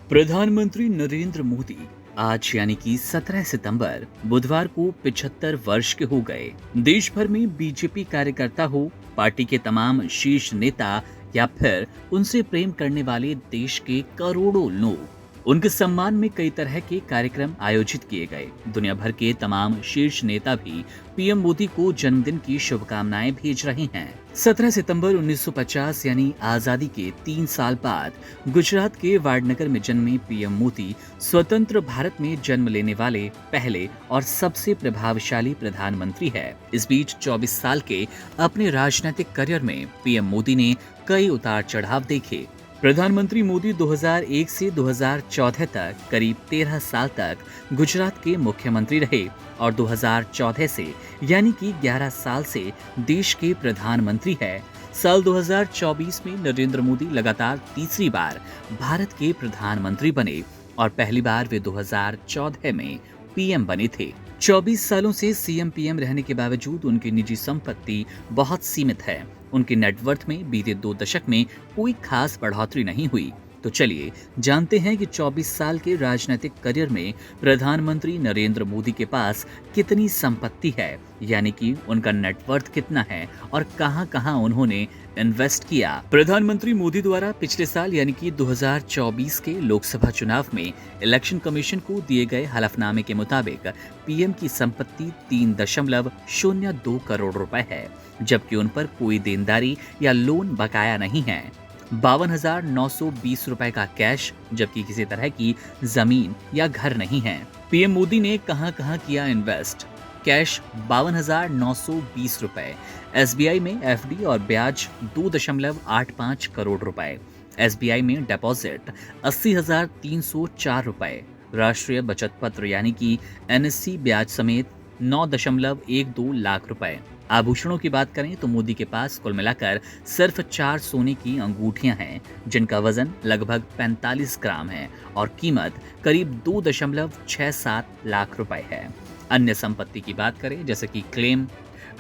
प्रधानमंत्री नरेंद्र मोदी आज यानी कि 17 सितंबर बुधवार को 75 वर्ष के हो गए। देश भर में बीजेपी कार्यकर्ता हो, पार्टी के तमाम शीर्ष नेता या फिर उनसे प्रेम करने वाले देश के करोड़ों लोग उनके सम्मान में कई तरह के कार्यक्रम आयोजित किए गए। दुनिया भर के तमाम शीर्ष नेता भी पीएम मोदी को जन्मदिन की शुभकामनाएं भेज रहे हैं। 17 सितंबर 1950 यानी आजादी के 3 साल बाद गुजरात के वाडनगर में जन्मे पीएम मोदी स्वतंत्र भारत में जन्म लेने वाले पहले और सबसे प्रभावशाली प्रधानमंत्री है। इस बीच 24 साल के अपने राजनीतिक करियर में पीएम मोदी ने कई उतार चढ़ाव देखे। प्रधानमंत्री मोदी 2001 से 2014 तक करीब 13 साल तक गुजरात के मुख्यमंत्री रहे और 2014 से यानी कि 11 साल से देश के प्रधानमंत्री है। साल 2024 में नरेंद्र मोदी लगातार तीसरी बार भारत के प्रधानमंत्री बने और पहली बार वे 2014 में पीएम बने थे। 24 सालों से सीएम पीएम रहने के बावजूद उनकी निजी संपत्ति बहुत सीमित है। उनके नेटवर्थ में बीते 2 दशक में कोई खास बढ़ोतरी नहीं हुई। तो चलिए जानते हैं कि 24 साल के राजनीतिक करियर में प्रधानमंत्री नरेंद्र मोदी के पास कितनी संपत्ति है, यानी कि उनका नेटवर्थ कितना है और कहां-कहां उन्होंने इन्वेस्ट किया। प्रधानमंत्री मोदी द्वारा पिछले साल यानी कि 2024 के लोकसभा चुनाव में इलेक्शन कमीशन को दिए गए हलफनामे के मुताबिक पीएम की संपत्ति 3.02 करोड़ रुपए है, जबकि उन पर कोई देनदारी या लोन बकाया नहीं है। 52,920 रुपए का कैश, जबकि किसी तरह की जमीन या घर नहीं है। पीएम मोदी ने कहां-कहां किया इन्वेस्ट? कैश 52,920 रुपए, एसबीआई में एफडी और ब्याज 2.85 करोड़ रुपए, एसबीआई में डिपॉजिट 80,304 रुपए, राष्ट्रीय बचत पत्र यानी कि एनएससी ब्याज समेत 9.12 लाख रुपए। आभूषणों की बात करें तो मोदी के पास कुल मिलाकर सिर्फ 4 सोने की अंगूठियां हैं, जिनका वजन लगभग 45 ग्राम है और कीमत करीब 2.67 लाख रुपए है। अन्य संपत्ति की बात करें जैसे कि क्लेम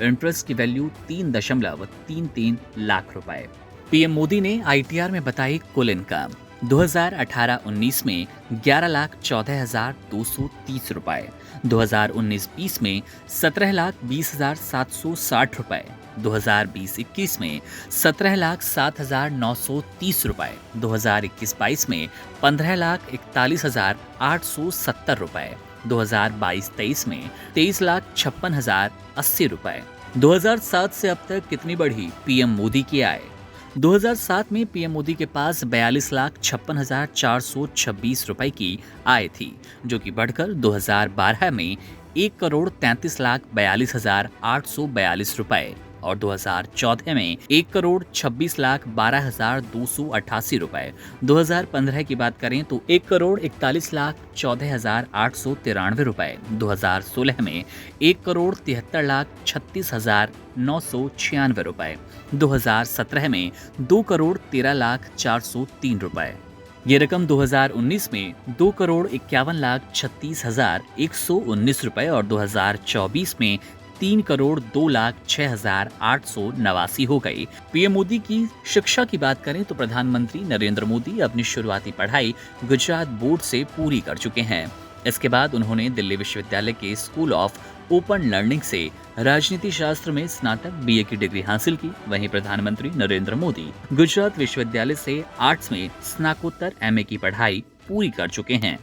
इंटरेस्ट की वैल्यू 3.33 लाख रुपए। पीएम मोदी ने आईटीआर में बताई कुल इनकम 2018-19 में 11,14,230 रुपए, 2019-20 में 17,20,760 रुपए, 2020-21 में 17,07,930 रुपए, 2021-22 में 15,41,870 रुपए, 2022-23 में 23,56,080 रुपए। 2007 से अब तक कितनी बढ़ी पीएम मोदी की आय? 2007 में पीएम मोदी के पास 42,56,426 रुपए की आय थी, जो कि बढ़कर 2012 में 1,33,42,842 रुपए और 2014 में 1,26,12,288 रुपए। 2015 की बात करें तो 1,41,14,893 रुपए, 2016 में 1,73,36,996 रुपए, 2017 में 2,13,04,03 रुपए। ये रकम 2019 में 2,51,36,119 रुपए और 2024 में 3,02,06,889 हो गई। पीएम मोदी की शिक्षा की बात करें तो प्रधानमंत्री नरेंद्र मोदी अपनी शुरुआती पढ़ाई गुजरात बोर्ड से पूरी कर चुके हैं। इसके बाद उन्होंने दिल्ली विश्वविद्यालय के स्कूल ऑफ ओपन लर्निंग से राजनीति शास्त्र में स्नातक बीए की डिग्री हासिल की। वहीं प्रधानमंत्री नरेंद्र मोदी गुजरात विश्वविद्यालय से आर्ट्स में स्नातकोत्तर एमए की पढ़ाई पूरी कर चुके हैं।